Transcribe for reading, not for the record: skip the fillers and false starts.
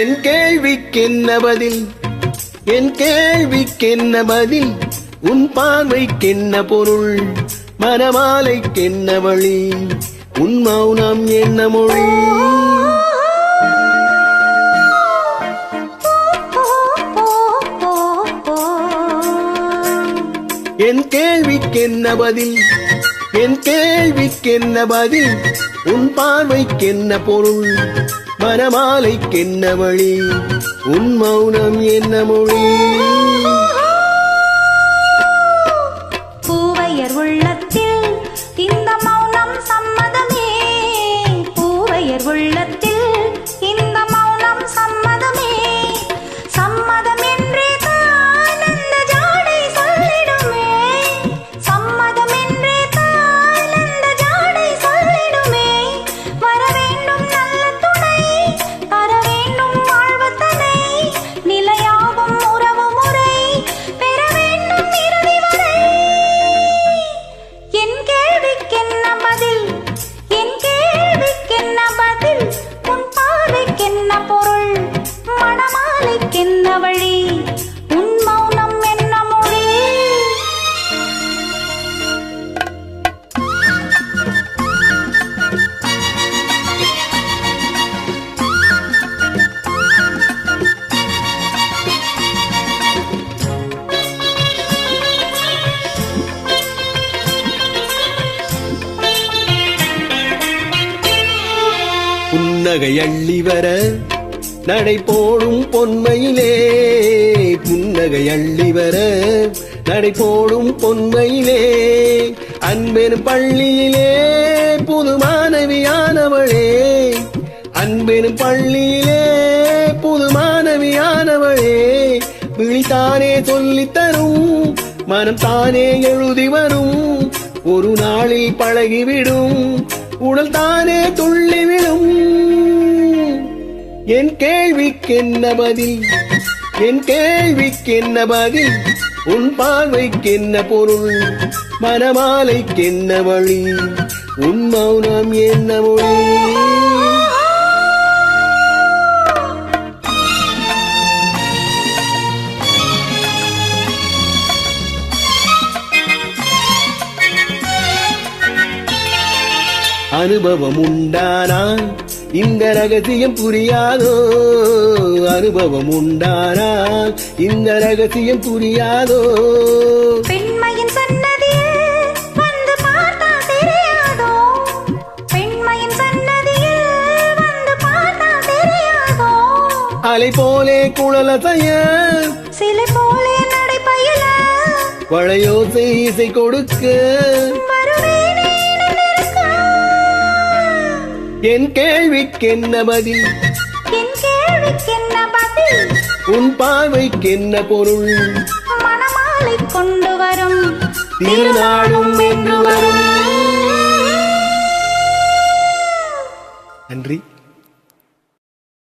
என் கேள்விக்கென்ன பதில், என் கேள்விக்கென்ன பதில், உன் பார்வைக்கென்ன பொருள், மனமாலைக்கென்ன வழி, உன் மௌனம் என்ன மொழி. என் கேள்விக்கென்ன பதில், என் கேள்விக்கென்ன பதில், உன் பார்வைக்கென்ன பொருள், மனமாலைக்கென்ன வழி, உன் மௌனம் என்ன மொழி. பூவையர் உள்ளத்தில் இந்த மௌனம் சம்மதமே, பூவையர் உள்ளத்தில் இந்த மௌனம் சம்மதமே, சம்மதம் என்றே தான் அந்த ஜாடை சொல்லிடுமே, சம்மதம் என்றே தான் அந்த ஜாடை சொல்லிடுமே. வர வேண்டும் நல்ல துணை, தர வேண்டும் வாழ்வத்தனை, நிலையாகும் உறவு முறை பெற வேண்டும் இறுதி வரை. என் கேள்விக்கென்ன பதில், என் கேள்விக்கென்ன பதில், உன் பார்வைக்கென்ன பொருள், மணமாலைக்கென்ன வழி, உன் மௌனம் என்ன மொழி. புன்னகை அள்ளி வர நடை போடும் பொன்மையிலே, புன்னகை அள்ளி வர நடை போடும் பொன்மையிலே, அன்பெனும் பள்ளியிலே புது மாணவியானவளே, அன்பெனும் பள்ளியிலே புது மாணவியானவளே, விழித்தானே சொல்லித்தரும் மனம் தானே எழுதி வரும், ஒரு நாளில் பழகிவிடும் உடல் தானே துள்ளிவிடும். என் கேள்விக்கென்ன பதில், என் கேள்விக்கென்ன பதில், உன் பார்வைக்கென்ன பொருள், மனமாலைக்கென்ன வழி, உன் மௌனம் என்ன மொழி. அனுபவம் உண்டானால் இந்த ரகசியம் புரியாதோ, அனுபவம் உண்டானால் இந்த ரகசியம் புரியாதோ. பெண்மையின் சன்னதியில் வந்து பார்த்தா தெரியாதோ, பெண்மையின் சன்னதியில் வந்து பார்த்தா தெரியாதோ. அலை போலே குழலசைய, சிலை போலே நடைபயில, வளையோசை இசை கொடுக்க, என் கேள்விக்கென்ன பதில், என் கேள்விக்கென்ன பதில், உன் பார்வைக்கென்ன பொருள், மணமாலை கொண்டு வரும் திருநாளும் என்று வரும்.